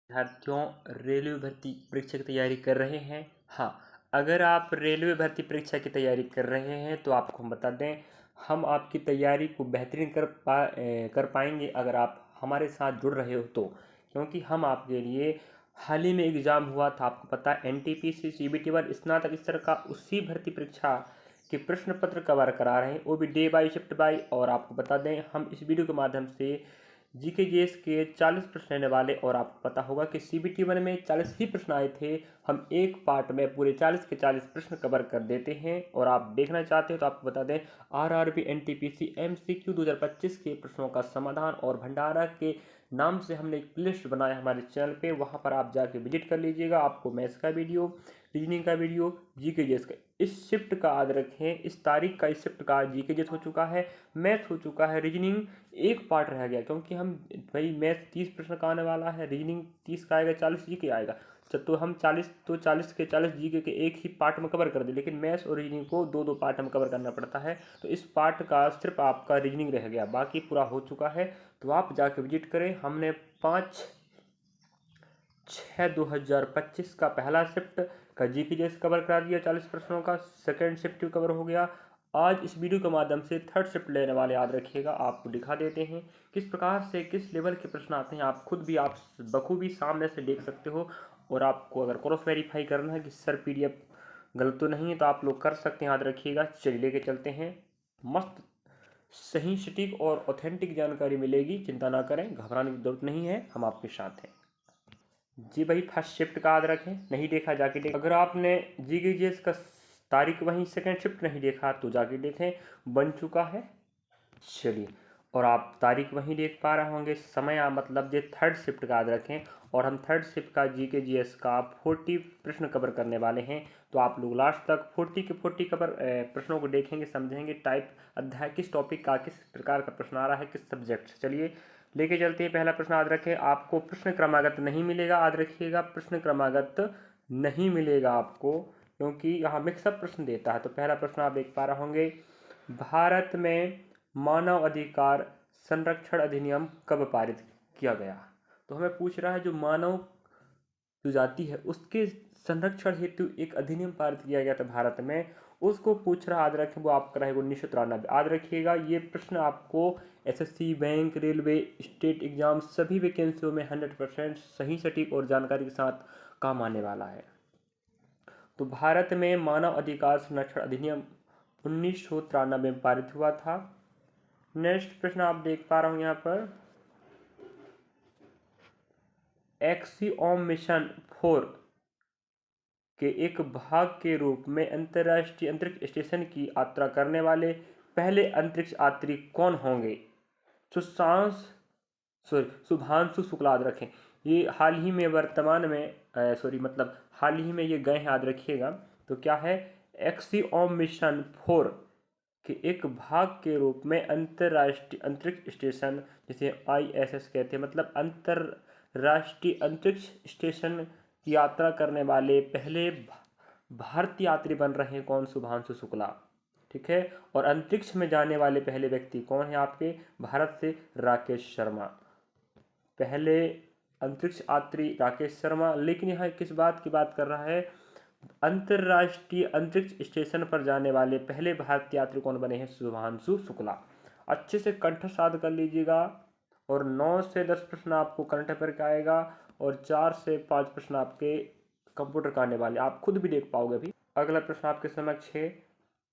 विद्यार्थियों रेलवे भर्ती परीक्षा की तैयारी कर रहे हैं। हाँ, अगर आप रेलवे भर्ती परीक्षा की तैयारी कर रहे हैं तो आपको हम बता दें, हम आपकी तैयारी को बेहतरीन कर पाएंगे अगर आप हमारे साथ जुड़ रहे हो तो। क्योंकि हम आपके लिए हाल ही में एग्ज़ाम हुआ था, आपको पता है NTPC CBT 1 स्नातक स्तर का, उसी भर्ती परीक्षा के प्रश्न पत्र कवर करा रहे हैं, वो भी डे बाई शिफ्ट बाई। और आपको बता दें, हम इस वीडियो के माध्यम से GK के 40 प्रश्न रहने वाले, और आपको पता होगा कि CBT 1 में 40 ही प्रश्न आए थे। हम एक पार्ट में पूरे 40 के 40 प्रश्न कवर कर देते हैं। और आप देखना चाहते हो तो आपको बता दें, RRB NTPC MCQ 2025 के प्रश्नों का समाधान और भंडारा के नाम से हमने एक प्लेलिस्ट बनाया हमारे चैनल पे, वहाँ पर आप जाके विजिट कर लीजिएगा। आपको मैथ्स का वीडियो, रीजनिंग का वीडियो, GK का, इस शिफ्ट का याद रखें, इस तारीख का, इस शिफ्ट का GK हो चुका है, मैथ हो चुका है, रीजनिंग एक पार्ट रह गया। क्योंकि हम भाई मैथ 30 प्रश्न का आने वाला है, रीजनिंग 30 का आएगा, 40 GK आएगा। तो हम 40 के 40 GK के एक ही पार्ट में कवर कर दे, लेकिन मैथ्स और रीजनिंग को दो दो पार्ट में कवर करना पड़ता है। तो इस पार्ट का सिर्फ आपका रीजनिंग रह गया, बाकी पूरा हो चुका है। तो आप जाके विजिट करें। हमने 5/6/2025 का पहला शिफ्ट का GK कवर करा दिया, 40 प्रश्नों का। सेकेंड शिफ्ट भी कवर हो गया। आज इस वीडियो के माध्यम से थर्ड शिफ्ट लेने वाले, याद रखिएगा, आपको दिखा देते हैं किस प्रकार से किस लेवल के प्रश्न आते हैं। आप खुद भी आप बखूबी सामने से देख सकते हो। और आपको अगर क्रॉस वेरीफाई करना है कि सर PDF गलत तो नहीं है, तो आप लोग कर सकते हैं, याद रखिएगा। चलिए लेके चलते हैं। मस्त सही, सटीक और ऑथेंटिक जानकारी मिलेगी, चिंता ना करें, घबराने की जरूरत नहीं है, हम आपके साथ हैं। जी भाई, फर्स्ट शिफ्ट का याद रखें, नहीं देखा जाके देखें। अगर आपने GK का तारीख वहीं सेकेंड शिफ्ट नहीं देखा तो जाके देखें, बन चुका है। चलिए, और आप तारीख वहीं देख पा रहे होंगे, समय मतलब ये थर्ड शिफ्ट का याद रखें। और हम थर्ड शिफ्ट का GK का 40 प्रश्न कवर करने वाले हैं। तो आप लोग लास्ट तक 40 के 40 कवर प्रश्नों को देखेंगे, समझेंगे टाइप अध्याय किस टॉपिक का, किस प्रकार का प्रश्न आ रहा है, किस सब्जेक्ट से। चलिए लेके चलते हैं। पहला प्रश्न याद रखें, आपको प्रश्न क्रमागत नहीं मिलेगा, याद रखिएगा, प्रश्न क्रमागत नहीं मिलेगा आपको, क्योंकि यहाँ मिक्सअप प्रश्न देता है। तो पहला प्रश्न आप देख पा रहे होंगे, भारत में मानव अधिकार संरक्षण अधिनियम कब पारित किया गया। तो हमें पूछ रहा है, जो मानव जो जाति है उसके संरक्षण हेतु एक अधिनियम पारित किया गया था भारत में, उसको पूछ रहा, याद रखें, वो आपका रहेगा 1993। याद रखिएगा, ये प्रश्न आपको SSC, bank, railway, state exam सभी वैकेंसियों में 100% सही, सटीक और जानकारी के साथ काम आने वाला है। तो भारत में मानव अधिकार संरक्षण अधिनियम 1993 में पारित हुआ था। नेक्स्ट प्रश्न आप देख पा रहे हो यहाँ पर, एक्सियोम मिशन 4 के एक भाग के रूप में अंतर्राष्ट्रीय अंतरिक्ष स्टेशन की यात्रा करने वाले पहले अंतरिक्ष यात्री कौन होंगे। शुभांशु शुक्ला, याद रखें, ये हाल ही में वर्तमान में हाल ही में ये गए हैं, याद रखिएगा। तो क्या है, एक्सियोम मिशन 4 के एक भाग के रूप में अंतर्राष्ट्रीय अंतरिक्ष स्टेशन, जिसे ISS कहते हैं, मतलब अंतर्राष्ट्रीय अंतरिक्ष स्टेशन की यात्रा करने वाले पहले भारतीय यात्री बन रहे हैं कौन, शुभांशु शुक्ला। ठीक है। और अंतरिक्ष में जाने वाले पहले व्यक्ति कौन है आपके भारत से, राकेश शर्मा। पहले अंतरिक्ष यात्री राकेश शर्मा। लेकिन यहाँ किस बात की बात कर रहा है, अंतर्राष्ट्रीय अंतरिक्ष स्टेशन पर जाने वाले पहले भारतीय यात्री कौन बने हैं, शुभांशु शुक्ला। अच्छे से कंठस्थ याद कर लीजिएगा। और 9 से 10 प्रश्न आपको करंट अफेयर का आएगा, और 4 से 5 प्रश्न आपके कंप्यूटर का आने वाले, आप खुद भी देख पाओगे अभी। अगला प्रश्न आपके समक्ष है,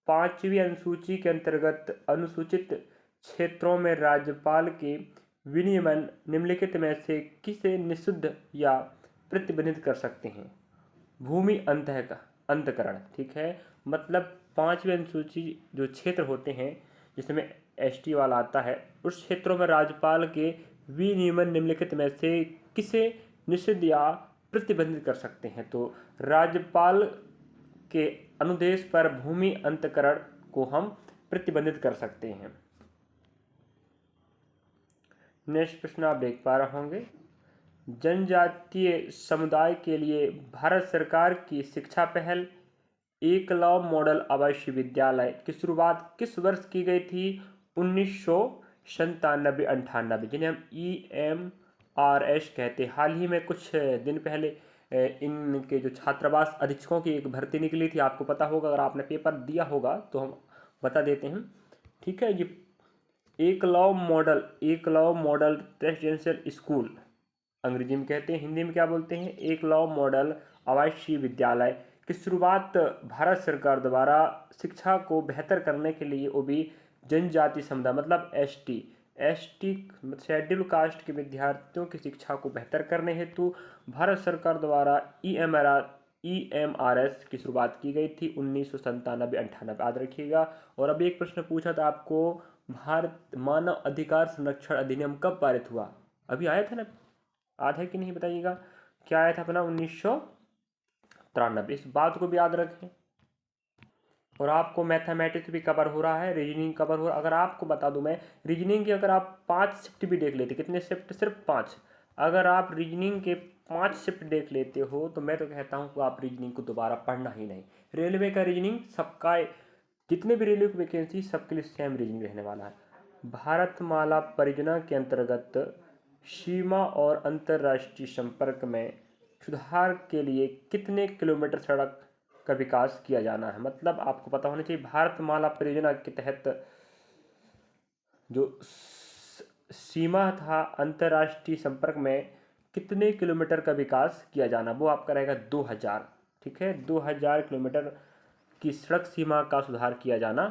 5वीं अनुसूची के अंतर्गत अनुसूचित क्षेत्रों में राज्यपाल के विनियमन निम्नलिखित में से किसे निषिद्ध या प्रतिबंधित कर सकते हैं। भूमि अंतकरण, ठीक है, मतलब 5वीं अनुसूची जो क्षेत्र होते हैं जिसमें ST वाला आता है, उस क्षेत्रों में राज्यपाल के विनियमन निम्नलिखित में से किसे निषिद्ध या प्रतिबंधित कर सकते हैं। तो राज्यपाल के अनुदेश पर भूमि अंतकरण को हम प्रतिबंधित कर सकते हैं। नेक्स्ट प्रश्न आप देख पा रहे होंगे, जनजातीय समुदाय के लिए भारत सरकार की शिक्षा पहल एकलव्य मॉडल आवासीय विद्यालय की शुरुआत किस वर्ष की गई थी, 1997-98, जिन्हें हम IRS कहते हैं। हाल ही में कुछ दिन पहले इनके जो छात्रावास अधीक्षकों की एक भर्ती निकली थी, आपको पता होगा, अगर आपने पेपर दिया होगा तो हम बता देते हैं। ठीक है, ये एकलव्य मॉडल रेसिडेंशियल स्कूल अंग्रेजी में कहते हैं, हिंदी में क्या बोलते हैं, एकलव्य मॉडल आवासीय विद्यालय की शुरुआत भारत सरकार द्वारा शिक्षा को बेहतर करने के लिए ओबी जनजाति समुदाय मतलब एसटी शेड्यूल कास्ट के विद्यार्थियों की शिक्षा को बेहतर करने हेतु भारत सरकार द्वारा EMRS की शुरुआत की गई थी 1997-98, याद रखिएगा। और अभी एक प्रश्न पूछा था आपको, भारत मानव अधिकार संरक्षण अधिनियम कब पारित हुआ? अभी आया था ना, याद है कि नहीं बताइएगा। क्या आया था अपना? 1993। इस बात को भी याद रखें। और आपको मैथमेटिक्स भी कवर हो रहा है, रीजनिंग कवर हो रहा है। अगर आपको बता दूं मैं, रीजनिंग की अगर आप 5 शिफ्ट भी देख लेते, कितने शिफ्ट? सिर्फ 5। अगर आप रीजनिंग के 5 शिफ्ट देख लेते हो तो मैं तो कहता हूं कि आप रीजनिंग को दोबारा पढ़ना ही नहीं। रेलवे का रीजनिंग सबका, जितने भी रेलवे की वैकेंसी सबके लिए सेम रीजनिंग रहने वाला है। भारतमाला परियोजना के अंतर्गत सीमा और अंतर्राष्ट्रीय संपर्क में सुधार के लिए कितने किलोमीटर सड़क का विकास किया जाना है? मतलब आपको पता होना चाहिए, भारतमाला परियोजना के तहत जो सीमा था अंतर्राष्ट्रीय संपर्क में कितने किलोमीटर का विकास किया जाना, वो आपका रहेगा 2000। ठीक है, 2000 किलोमीटर की सड़क सीमा का सुधार किया जाना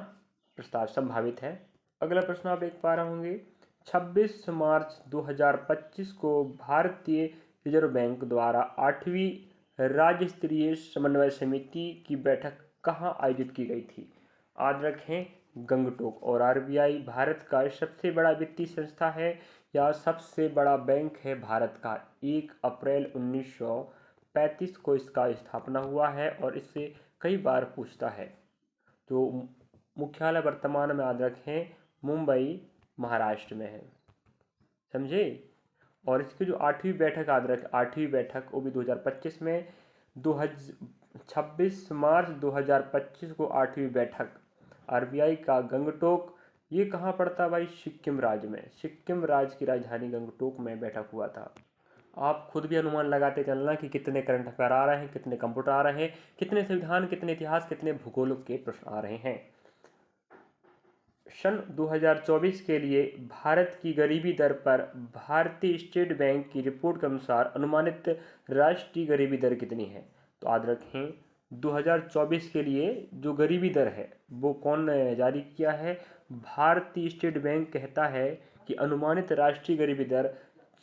प्रस्ताव संभावित है। अगला प्रश्न आप देख पा रहे होंगे, 26 मार्च 2025 को भारतीय रिजर्व बैंक द्वारा 8वीं राज्य स्तरीय समन्वय समिति की बैठक कहाँ आयोजित की गई थी? याद रखें, गंगटोक। और RBI भारत का सबसे बड़ा वित्तीय संस्था है या सबसे बड़ा बैंक है भारत का? 1 अप्रैल 1935 को इसका स्थापना हुआ है और इससे कई बार पूछता है। तो मुख्यालय वर्तमान में याद रखें मुंबई महाराष्ट्र में है, समझे। और इसकी जो 8वीं बैठक याद रखें, 8वीं बैठक वो भी 2025 में, 26 मार्च 2025 को 8वीं बैठक RBI का गंगटोक। ये कहाँ पड़ता है भाई? सिक्किम राज्य में। सिक्किम राज्य की राजधानी गंगटोक में बैठक हुआ था। आप खुद भी अनुमान लगाते चलना कि कितने करंट अफेयर आ रहे हैं, कितने कंप्यूटर आ रहे हैं, कितने संविधान, कितने इतिहास, कितने भूगोल के प्रश्न आ रहे हैं। सन 2024 के लिए भारत की गरीबी दर पर भारतीय स्टेट बैंक की रिपोर्ट के अनुसार अनुमानित राष्ट्रीय गरीबी दर कितनी है? तो याद रखें 2024 के लिए जो गरीबी दर है वो कौन जारी किया है? भारतीय स्टेट बैंक कहता है कि अनुमानित राष्ट्रीय गरीबी दर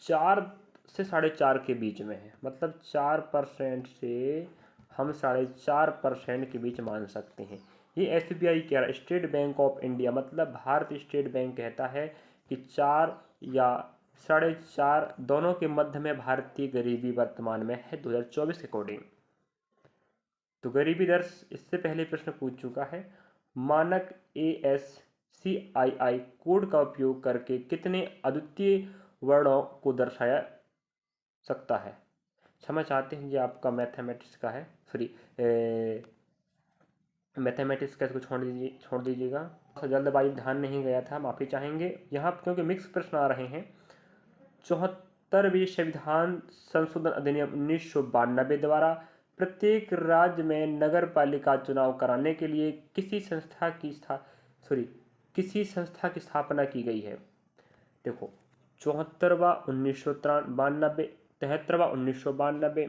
4 से 4.5 के बीच में है। मतलब 4% से हम 4.5% के बीच मान सकते हैं। ये SBI कह रहा है, स्टेट बैंक ऑफ इंडिया, मतलब भारतीय स्टेट बैंक कहता है कि 4 या 4.5 दोनों के मध्य में भारतीय गरीबी वर्तमान में है 2024 के अकॉर्डिंग। तो गरीबी दर इससे पहले प्रश्न पूछ चुका है। मानक ASCII कोड का उपयोग करके कितने अद्वितीय वर्णों को दर्शाया सकता है? क्षमा चाहते हैं, ये आपका मैथमेटिक्स का है, फ्री मैथमेटिक्स का इसको छोड़ दीजिएगा। जल्दबाजी ध्यान नहीं गया था, माफ़ी चाहेंगे। यहाँ क्योंकि मिक्स प्रश्न आ रहे हैं। 74वें संविधान संशोधन अधिनियम 1992 द्वारा प्रत्येक राज्य में नगर पालिका चुनाव कराने के लिए किसी संस्था की स्थापना की गई है? देखो, 74वां 1992, 73वां 1992।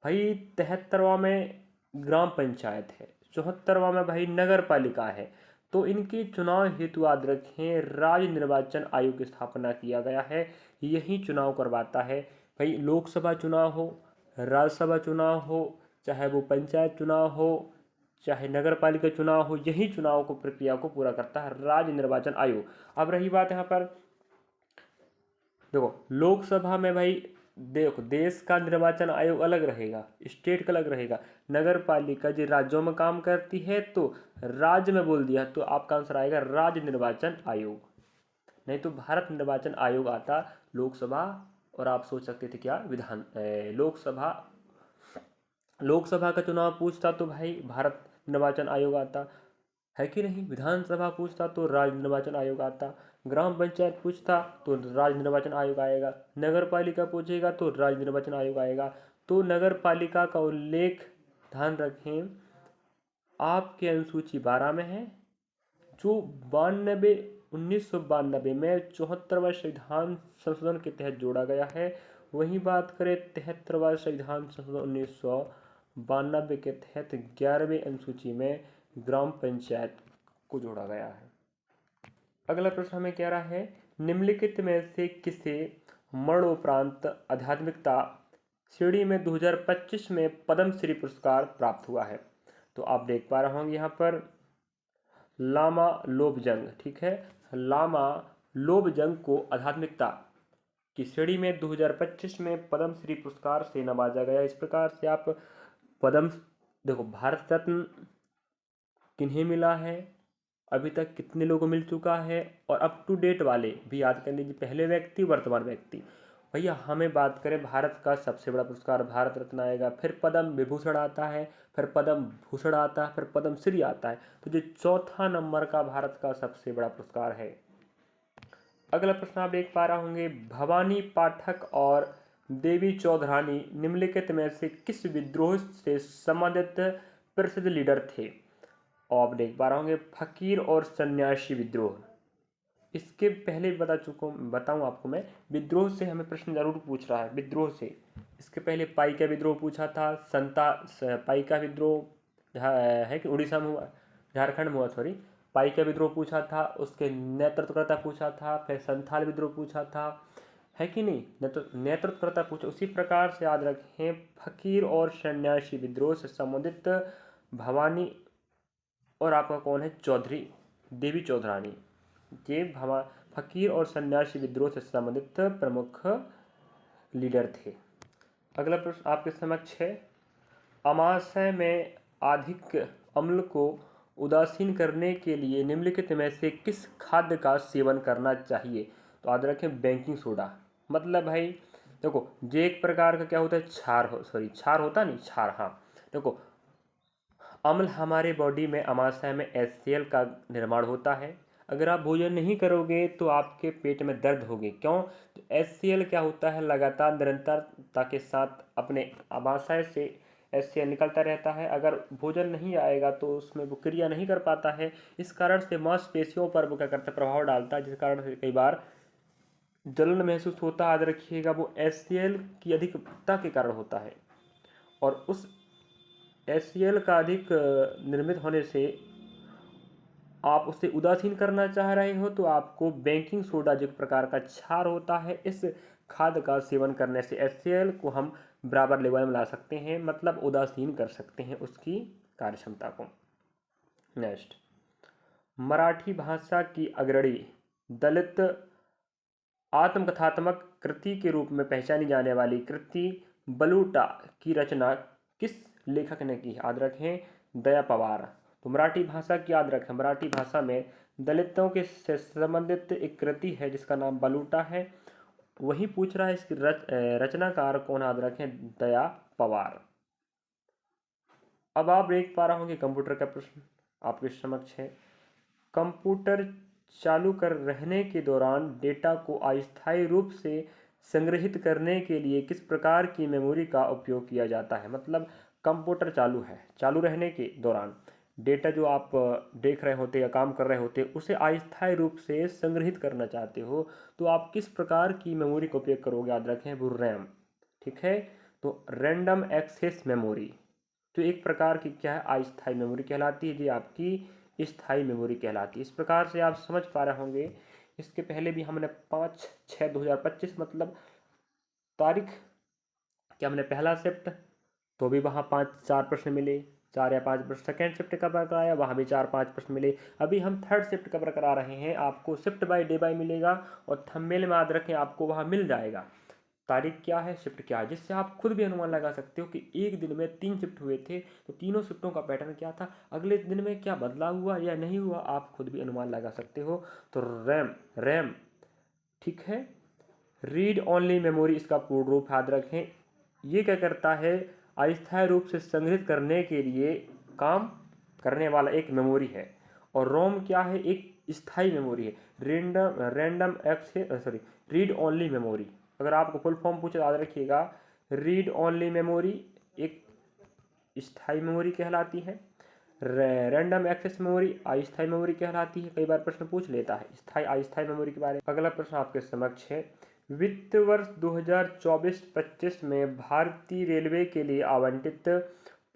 भाई 73वां में ग्राम पंचायत है, 74वां में भाई नगर पालिका है। तो इनके चुनाव हेतु याद रखें राज्य निर्वाचन आयोग की स्थापना किया गया है, यही चुनाव करवाता है। भाई लोकसभा चुनाव हो, राज्यसभा चुनाव हो, चाहे वो पंचायत चुनाव हो, चाहे नगर पालिका चुनाव हो, यही चुनाव को प्रक्रिया को पूरा करता है राज्य निर्वाचन आयोग। अब रही बात यहाँ पर, देखो लोकसभा में भाई देखो देश का निर्वाचन आयोग अलग रहेगा, स्टेट का अलग रहेगा। नगर पालिका जो राज्यों में काम करती है तो राज्य में बोल दिया तो आपका आंसर आएगा राज्य निर्वाचन आयोग, नहीं तो भारत निर्वाचन आयोग आता लोकसभा। और आप सोच सकते थे क्या लोकसभा का चुनाव पूछता तो भाई भारत निर्वाचन आयोग आता है कि नहीं, विधानसभा पूछता तो राज्य निर्वाचन आयोग आता, ग्राम पंचायत पूछता तो राज्य निर्वाचन आयोग आएगा, नगर पालिका पूछेगा तो राज्य निर्वाचन आयोग आएगा। तो नगर पालिका का उल्लेख ध्यान रखें आपके अनुसूची 12 में है, जो 1992 में 74वां संविधान संशोधन के तहत जोड़ा गया है। वहीं बात करें 73वां संविधान संशोधन 1992 के तहत 11वीं अनुसूची में ग्राम पंचायत को जोड़ा गया है। अगला प्रश्न हमें कह रहा है निम्नलिखित में से किसे मरणोपरांत आध्यात्मिकता श्रेणी में 2025 में पद्मश्री पुरस्कार प्राप्त हुआ है। तो आप देख पा रहे होंगे यहाँ पर लामा लोबजंग, ठीक है, लामा लोबजंग को आध्यात्मिकता की श्रेणी में 2025 में पद्मश्री पुरस्कार से नवाजा गया। इस प्रकार से आप पद्म देखो भारत रत्न किन्हें मिला है, अभी तक कितने लोगों को मिल चुका है, और अप टू डेट वाले भी याद कर लीजिए, पहले व्यक्ति वर्तमान व्यक्ति। भैया हमें बात करें भारत का सबसे बड़ा पुरस्कार भारत रत्न आएगा, फिर पद्म विभूषण आता है, फिर पद्म भूषण आता है, फिर पद्मश्री आता है। तो जो चौथा नंबर का भारत का सबसे बड़ा पुरस्कार है। अगला प्रश्न आप देख पा रहे होंगे भवानी पाठक और देवी चौधरानी निम्नलिखित में से किस विद्रोह से संबंधित प्रसिद्ध लीडर थे। और आप देख पा रहे होंगे फकीर और सन्यासी विद्रोह। इसके पहले भी बताऊं आपको मैं, विद्रोह से हमें प्रश्न जरूर पूछ रहा है, विद्रोह से। इसके पहले पाइका विद्रोह पूछा था, पाइका विद्रोह है कि उड़ीसा में हुआ, झारखंड में हुआ, सॉरी, पाइका विद्रोह पूछा था, उसके नेतृत्वकर्ता पूछा था, फिर संथाल विद्रोह पूछा था, है कि नहीं, नेतृत्वकर्ता पूछा। उसी प्रकार से याद रखें फकीर और सन्यासी विद्रोह से संबंधित भवानी और आपका कौन है, चौधरी देवी चौधरानी, ये फकीर और सन्यासी विद्रोह से संबंधित प्रमुख लीडर थे। अगला प्रश्न आपके समक्ष है अमाशय में अधिक अम्ल को उदासीन करने के लिए निम्नलिखित में से किस खाद्य का सेवन करना चाहिए। तो याद रखें बेकिंग सोडा। मतलब भाई देखो ये एक प्रकार का क्या होता है, क्षार होता नहीं, क्षार, हाँ देखो अम्ल हमारे बॉडी में अमाशय में HCl का निर्माण होता है। अगर आप भोजन नहीं करोगे तो आपके पेट में दर्द होगी। क्यों? तो HCl क्या होता है, लगातार निरंतरता के साथ अपने अमाशय से HCl निकलता रहता है। अगर भोजन नहीं आएगा तो उसमें वो क्रिया नहीं कर पाता है। इस कारण से मांसपेशियों पर वो क्या करता है, प्रभाव डालता है, जिस कारण से कई बार जलन महसूस होता है। याद रखिएगा वो HCl की अधिकता के कारण होता है, और उस HCl का अधिक निर्मित होने से आप उसे उदासीन करना चाह रहे हो तो आपको बेकिंग सोडा जो प्रकार का क्षार होता है, इस खाद्य का सेवन करने से HCl को हम बराबर लेवल में ला सकते हैं, मतलब उदासीन कर सकते हैं उसकी कार्य क्षमता को। नेक्स्ट, मराठी भाषा की अग्रणी दलित आत्मकथात्मक कृति के रूप में पहचानी जाने वाली कृति बलूटा की रचना किस लेखक ने की। याद रखें दया पवार। तो मराठी भाषा की याद रखें, मराठी भाषा में दलितों के से संबंधित एक कृति है जिसका नाम बलूटा है। वही पूछ रहा है इसकी रचनाकार कौन, याद रखें दया पवार। अब आप देख पा रहे होंगे कंप्यूटर का प्रश्न आपके समक्ष है। कंप्यूटर चालू कर रहने के दौरान डेटा को अस्थायी रूप से संग्रहित करने के लिए किस प्रकार की मेमोरी का उपयोग किया जाता है। मतलब कंप्यूटर चालू है, चालू रहने के दौरान डेटा जो आप देख रहे होते या काम कर रहे होते उसे अस्थायी रूप से संग्रहित करना चाहते हो तो आप किस प्रकार की मेमोरी का उपयोग करोगे। याद रखें वो रैम, ठीक है। तो रैंडम एक्सेस मेमोरी तो एक प्रकार की क्या है, अस्थायी मेमोरी कहलाती है, जी आपकी स्थायी मेमोरी कहलाती है। इस प्रकार से आप समझ पा रहे होंगे। इसके पहले भी हमने 5/6/2025 मतलब तारीख क्या हमने पहला शिफ्ट तो भी वहाँ 5-4 प्रश्न मिले, 4 या 5 प्रश्न। सेकेंड शिफ्ट कवर कराया, वहाँ भी 4-5 प्रश्न मिले। अभी हम थर्ड शिफ्ट कवर करा रहे हैं, आपको शिफ्ट बाय डे बाय मिलेगा और थंबनेल में याद रखें आपको वहाँ मिल जाएगा तारीख क्या है, शिफ्ट क्या है, जिससे आप खुद भी अनुमान लगा सकते हो कि एक दिन में 3 शिफ्ट हुए थे तो तीनों शिफ्टों का पैटर्न क्या था, अगले दिन में क्या बदलाव हुआ या नहीं हुआ, आप खुद भी अनुमान लगा सकते हो। तो रैम ठीक है, रीड ओनली मेमोरी इसका पूर्ण रूप याद रखें। ये क्या करता है, अस्थायी रूप से संग्रहित करने के लिए काम करने वाला एक मेमोरी है। और रोम क्या है, एक स्थायी मेमोरी है। Random read only memory. अगर आपको फुल फॉर्म पूछे याद रखिएगा, रीड ओनली मेमोरी एक स्थायी मेमोरी कहलाती है, रैंडम एक्सेस मेमोरी अस्थायी मेमोरी कहलाती है। कई बार प्रश्न पूछ लेता है स्थायी अस्थायी मेमोरी के बारे में। अगला प्रश्न आपके समक्ष है, वित्त वर्ष 2024-25 में भारतीय रेलवे के लिए आवंटित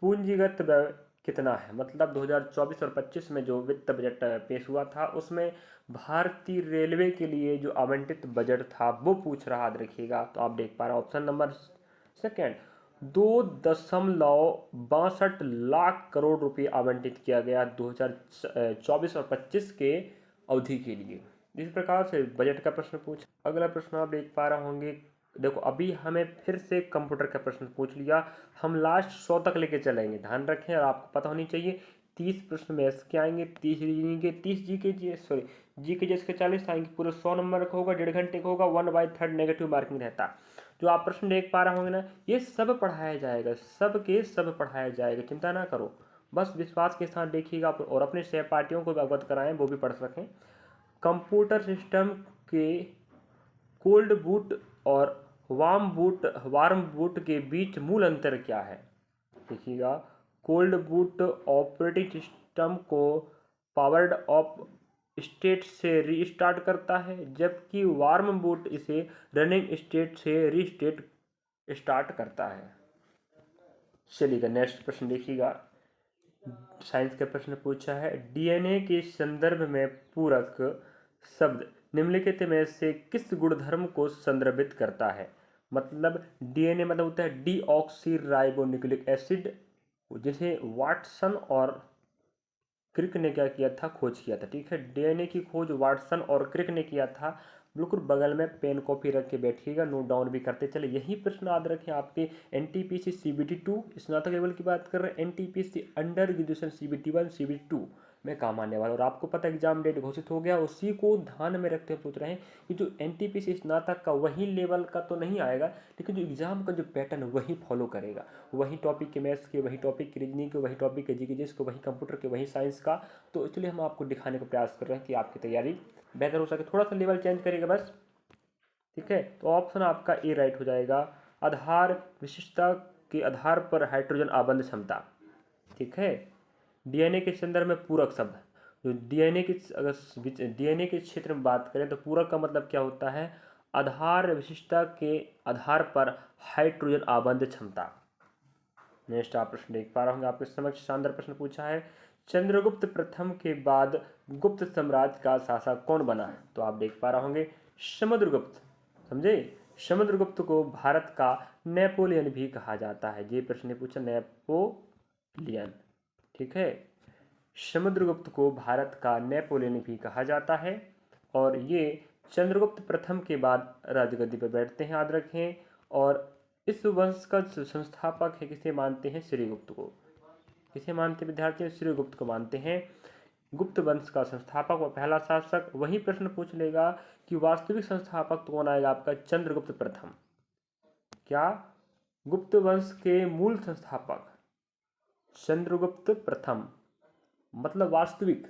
पूंजीगत व्यय कितना है। मतलब 2024 और 25 में जो वित्त बजट पेश हुआ था उसमें भारतीय रेलवे के लिए जो आवंटित बजट था वो पूछ रहा, याद रखिएगा। तो आप देख पा रहे हैं option number second, 2.62 lakh crore रुपए आवंटित किया गया 2024 और 25 के अवधि के लिए। इस प्रकार से बजट का प्रश्न पूछ। अगला प्रश्न आप देख पा रहे होंगे, देखो अभी हमें फिर से कंप्यूटर का प्रश्न पूछ लिया, हम लास्ट 100 तक लेके चलेंगे, ध्यान रखें और आपको पता होनी चाहिए। 30 प्रश्न मैथ्स के आएंगे, 30 रीजनिंग के, 30 जी के जिसके 40 आएंगे, पूरे 100 नंबर का होगा, 1.5 घंटे का होगा, 1/3 नेगेटिव मार्किंग रहता है। जो आप प्रश्न देख पा रहे होंगे ना, ये सब पढ़ाया जाएगा, सब के सब पढ़ाया जाएगा, चिंता ना करो, बस विश्वास के साथ देखिएगा और अपने सहपाठियों को भी अवगत कराएं, वो भी पढ़ सकें। कंप्यूटर सिस्टम के कोल्ड बूट और वार्म बूट के बीच मूल अंतर क्या है। देखिएगा, कोल्ड बूट ऑपरेटिंग सिस्टम को पावर्ड ऑफ स्टेट से रीस्टार्ट करता है, जबकि वार्म बूट इसे रनिंग स्टेट से रीस्टेट स्टार्ट करता है। चलिएगा नेक्स्ट प्रश्न देखिएगा, साइंस का प्रश्न पूछा है, डीएनए के संदर्भ में पूरक शब्द निम्नलिखित में से किस गुणधर्म को संदर्भित करता है। मतलब डीएनए मतलब होता है डीऑक्सीराइबोन्यूक्लिक एसिड, जिसे वाटसन और क्रिक ने क्या किया था, खोज किया था। ठीक है, डीएनए की खोज वाटसन और क्रिक ने किया था। बिल्कुल बगल में पेन कॉपी रख के बैठिएगा, नोट डाउन भी करते चले। यही प्रश्न याद रखें आपके एनटीपीसी सीबीटी 2 स्नातक लेवल की बात कर रहे हैं, NTPC under graduation CBT 1 CBT 2 में काम आने वाला। और आपको पता एग्जाम डेट घोषित हो गया, उसी को ध्यान में रखते हुए सोच रहे हैं कि जो एनटीपीसी स्नातक का वही लेवल का तो नहीं आएगा, लेकिन जो एग्जाम का जो पैटर्न वही फॉलो करेगा, वही टॉपिक के मैथ्स के, वही टॉपिक के रीजनिंग के, वही टॉपिक के जीके जिस को, वही कंप्यूटर के, वही साइंस का। तो इसलिए हम आपको दिखाने का प्रयास कर रहे हैं कि आपकी तैयारी बेहतर हो सके, थोड़ा सा लेवल चेंज करेगा बस। ठीक है, तो ऑप्शन आपका ए राइट हो जाएगा, आधार विशिष्टता के आधार पर हाइड्रोजन आबंध क्षमता। ठीक है, डीएनए के संदर्भ में पूरक शब्द, जो डीएनए की अगर डीएनए के क्षेत्र में बात करें तो पूरक का मतलब क्या होता है, आधार विशिष्टता के आधार पर हाइड्रोजन आबंध क्षमता। नेक्स्ट आप प्रश्न देख पा रहे होंगे, आपके समक्ष शानदार प्रश्न पूछा है, चंद्रगुप्त प्रथम के बाद गुप्त साम्राज्य का शासक कौन बना। तो आप देख पा रहे होंगे समुद्रगुप्त, समझे, समुद्रगुप्त को भारत का नेपोलियन भी कहा जाता है। ये प्रश्न पूछा नेपोलियन। ठीक है, समुद्रगुप्त को भारत का नेपोलियन भी कहा जाता है और ये चंद्रगुप्त प्रथम के बाद राजगद्दी पर बैठते हैं, याद रखें। और इस वंश का संस्थापक है, किसे मानते हैं, श्रीगुप्त को। किसे मानते विद्यार्थी, श्रीगुप्त को मानते हैं, गुप्त वंश का संस्थापक व पहला शासक। वही प्रश्न पूछ लेगा कि वास्तविक संस्थापक तो कौन आएगा आपका, चंद्रगुप्त प्रथम। क्या, गुप्त वंश के मूल संस्थापक चंद्रगुप्त प्रथम, मतलब वास्तविक।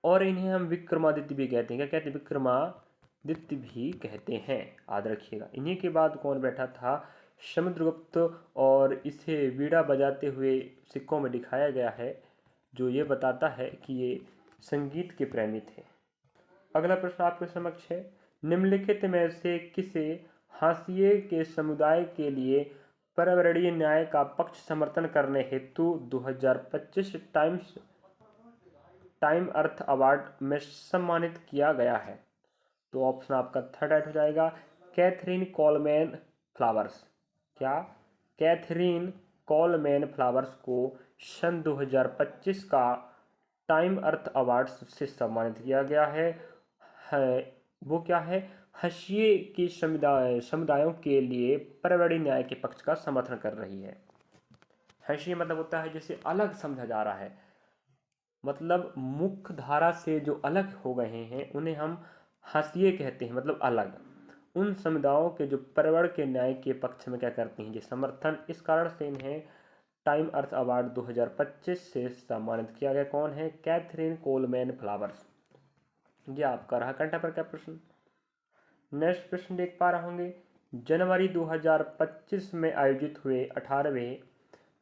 और इन्हें हम विक्रमादित्य भी कहते हैं, क्या कहते हैं, विक्रमादित्य भी कहते हैं, याद रखिएगा। इन्हीं के बाद कौन बैठा था, समुद्रगुप्त, और इसे वीणा बजाते हुए सिक्कों में दिखाया गया है, जो ये बताता है कि ये संगीत के प्रेमी थे। अगला प्रश्न आपके समक्ष है, निम्नलिखित में से किसे हाशिए के समुदाय के लिए पर्यावरणीय न्याय का पक्ष समर्थन करने हेतु 2025 टाइम अर्थ अवार्ड में सम्मानित किया गया है। तो ऑप्शन आपका थर्ड राइट हो जाएगा, कैथरीन कोलमैन फ्लावर्स। क्या, कैथरीन कोलमैन फ्लावर्स को सन 2025 का टाइम अर्थ अवार्ड से सम्मानित किया गया है। वो क्या है, हाशिए के समुदायों के लिए पर्यावरणीय न्याय के पक्ष का समर्थन कर रही है। हाशिए मतलब होता है जिसे अलग समझा जा रहा है, मतलब मुख्य धारा से जो अलग हो गए हैं उन्हें हम हाशिए कहते हैं, मतलब अलग। उन समुदायों के जो पर्यावरण के न्याय के पक्ष में क्या करते हैं, ये समर्थन। इस कारण से इन्हें टाइम अर्थ अवार्ड 2025 से सम्मानित किया गया। कौन है, कैथरीन कोलमैन फ्लावर्स। ये आपका रहा करंट अफेयर का प्रश्न। नेक्स्ट प्रश्न देख पा रहे होंगे, जनवरी 2025 में आयोजित हुए 18वें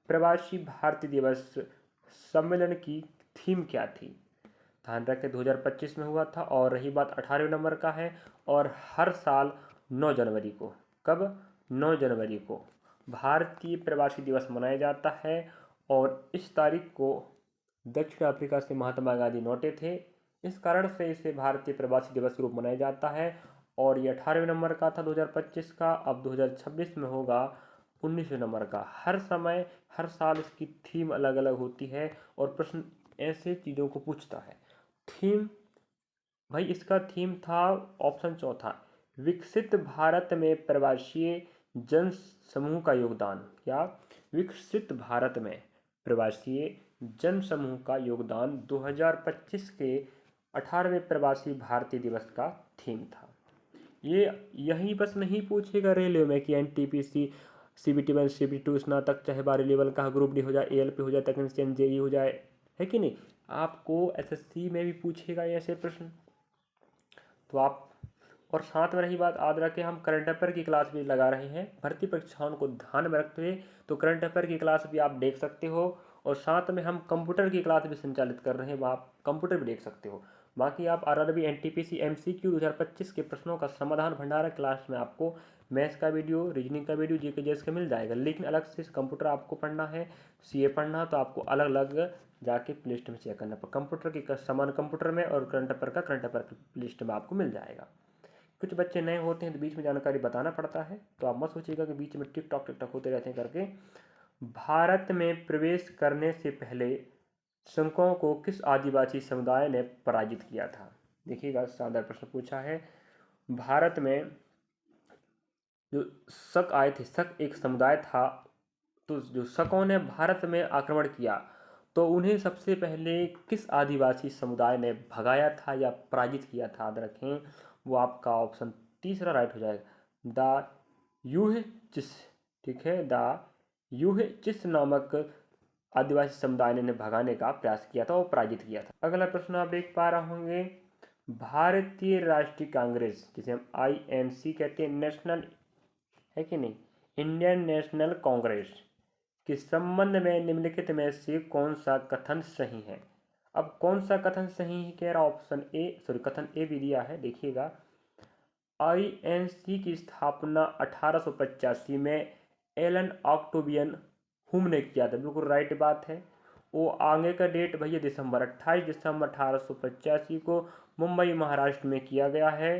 प्रवासी भारतीय दिवस सम्मेलन की थीम क्या थी? ध्यान रखें 2025 में हुआ था और रही बात 18वें नंबर का है और हर साल 9 जनवरी को, कब? 9 जनवरी को भारतीय प्रवासी दिवस मनाया जाता है और इस तारीख को दक्षिण अफ्रीका से महात्मा गांधी लौटे थे, इस कारण से इसे भारतीय प्रवासी दिवस के रूप मनाया जाता है। और ये 18वें नंबर का था 2025 का, अब 2026 में होगा 19वें नंबर का। हर समय हर साल इसकी थीम अलग अलग होती है और प्रश्न ऐसे चीज़ों को पूछता है। थीम भाई इसका थीम था ऑप्शन चौथा, विकसित भारत में प्रवासी जन समूह का योगदान। क्या? विकसित भारत में प्रवासी जन समूह का योगदान 2025 के 18वें प्रवासी भारतीय दिवस का थीम था। ये यही बस नहीं पूछेगा रेलवे में कि एनटीपीसी CBT 1 CBT 2 स्नातक चाहे 12 लेवल का ग्रुप डी हो जाए, ALP हो जाए, टेक्नीशियन JEE हो जाए, है कि नहीं? आपको SSC में भी पूछेगा ऐसे प्रश्न। तो आप और साथ में रही बात, याद रखें हम करंट अफेयर की क्लास भी लगा रहे हैं भर्ती परीक्षाओं को ध्यान में रखते हुए, तो करंट अफेयर की क्लास भी आप देख सकते हो और साथ में हम कंप्यूटर की क्लास भी संचालित कर रहे हैं, वहाँ आप कंप्यूटर भी देख सकते हो। बाकी आप RRB NTPC MCQ 2025 के प्रश्नों का समाधान भंडार क्लास में आपको मैथ्स का वीडियो, रीजनिंग का वीडियो, जीके जीएस का मिल जाएगा। लेकिन अलग से कंप्यूटर आपको पढ़ना है, CA पढ़ना, तो आपको अलग अलग जाके प्ले लिस्ट में चेक करना पड़ेगा। कंप्यूटर की समान कंप्यूटर में और करंट अफेयर का करंट अफेयर की लिस्ट में आपको मिल जाएगा। कुछ बच्चे नए होते हैं तो बीच में जानकारी बताना पड़ता है, तो आप मत सोचिएगा कि बीच में टिक टॉक होते रहते हैं करके। भारत में प्रवेश करने से पहले शकों को किस आदिवासी समुदाय ने पराजित किया था? देखिएगा शानदार प्रश्न पूछा है। भारत में जो शक आए थे, शक एक समुदाय था, तो जो शकों ने भारत में आक्रमण किया तो उन्हें सबसे पहले किस आदिवासी समुदाय ने भगाया था या पराजित किया था? याद रखें वो आपका ऑप्शन तीसरा राइट हो जाएगा, द यूहचिस। ठीक है, द यूहचिस नामक आदिवासी समुदाय ने भगाने का प्रयास किया था और पराजित किया था। अगला प्रश्न आप देख पा रहे होंगे, भारतीय राष्ट्रीय कांग्रेस जिसे हम INC कहते हैं, नेशनल, है कि नहीं, इंडियन नेशनल कांग्रेस के संबंध में निम्नलिखित में से कौन सा कथन सही है? अब कौन सा कथन सही है कह रहा, ऑप्शन कथन ए भी दिया है, देखिएगा। INC की स्थापना 1885 में एलन ऑक्टेवियन हुम ने किया था, बिल्कुल राइट बात है। वो आगे का डेट भैया 28 दिसंबर 1885 को मुंबई महाराष्ट्र में किया गया है।